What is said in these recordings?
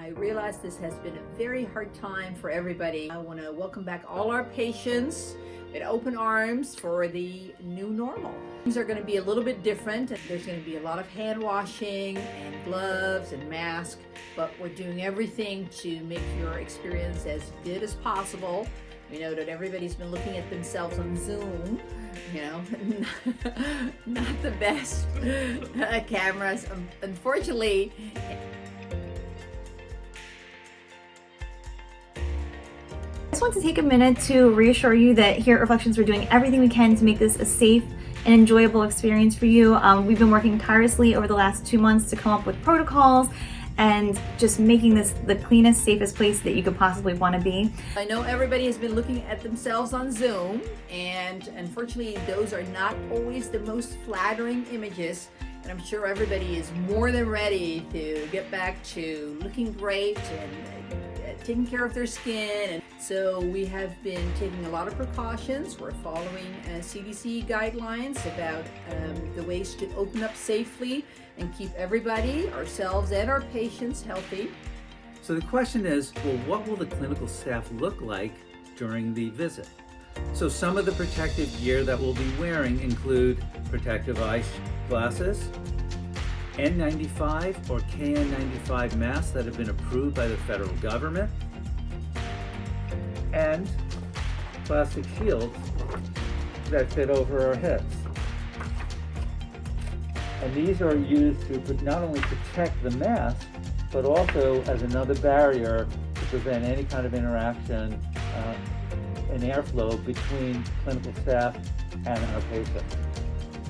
I realize this has been a very hard time for everybody. I want to welcome back all our patients with open arms for the new normal. Things are going to be a little bit different. There's going to be a lot of hand washing and gloves and masks, but we're doing everything to make your experience as good as possible. We know that everybody's been looking at themselves on Zoom, you know, not the best cameras. Unfortunately, I just want to take a minute to reassure you that here at Reflections we're doing everything we can to make this a safe and enjoyable experience for you. We've been working tirelessly over the last 2 months to come up with protocols and just making this the cleanest, safest place that you could possibly want to be. I know everybody has been looking at themselves on Zoom, and unfortunately those are not always the most flattering images, and I'm sure everybody is more than ready to get back to looking great and taking care of their skin. And so we have been taking a lot of precautions. We're following CDC guidelines about the ways to open up safely and keep everybody, ourselves and our patients, healthy. So the question is, well, what will the clinical staff look like during the visit? So some of the protective gear that we'll be wearing include protective eye glasses, N95 or KN95 masks that have been approved by the federal government, and plastic shields that fit over our heads. And these are used to not only protect the mask, but also as another barrier to prevent any kind of interaction and airflow between clinical staff and our patients.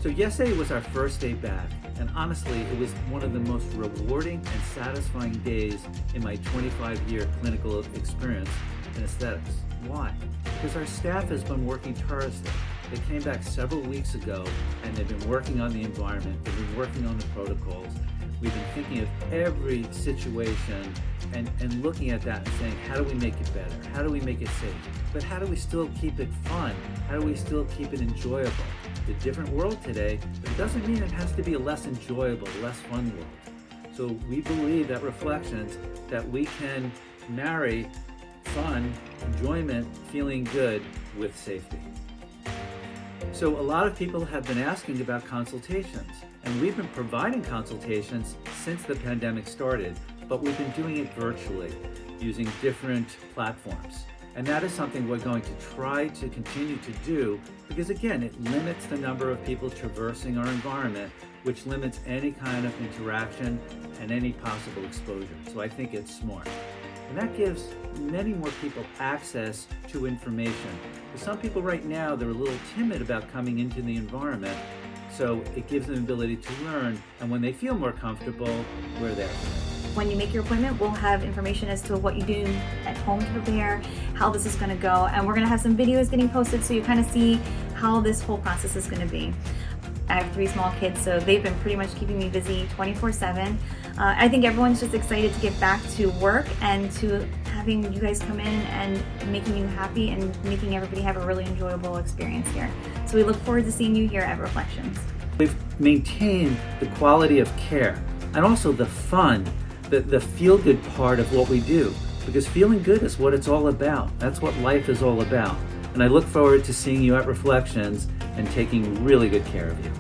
So yesterday was our first day back, and honestly, it was one of the most rewarding and satisfying days in my 25-year clinical experience in aesthetics. Why? Because our staff has been working tirelessly. They came back several weeks ago, and they've been working on the environment, they've been working on the protocols. We've been thinking of every situation and looking at that and saying, how do we make it better? How do we make it safe? But how do we still keep it fun? How do we still keep it enjoyable? It's a different world today, but it doesn't mean it has to be a less enjoyable, less fun world. So we believe at Reflections that we can marry fun, enjoyment, feeling good with safety. So a lot of people have been asking about consultations, and we've been providing consultations since the pandemic started, but we've been doing it virtually using different platforms. And that is something we're going to try to continue to do because, again, it limits the number of people traversing our environment, which limits any kind of interaction and any possible exposure. So I think it's smart. And that gives many more people access to information. For some people right now, they're a little timid about coming into the environment, so it gives them the ability to learn, and when they feel more comfortable, we're there for them. When you make your appointment, we'll have information as to what you do at home to prepare, how this is going to go, and we're going to have some videos getting posted so you kind of see how this whole process is going to be. I have 3 small kids, so they've been pretty much keeping me busy 24/7. I think everyone's just excited to get back to work and to having you guys come in and making you happy and making everybody have a really enjoyable experience here. So we look forward to seeing you here at Reflections. We've maintained the quality of care and also the fun, the feel-good part of what we do, because feeling good is what it's all about. That's what life is all about. And I look forward to seeing you at Reflections and taking really good care of you.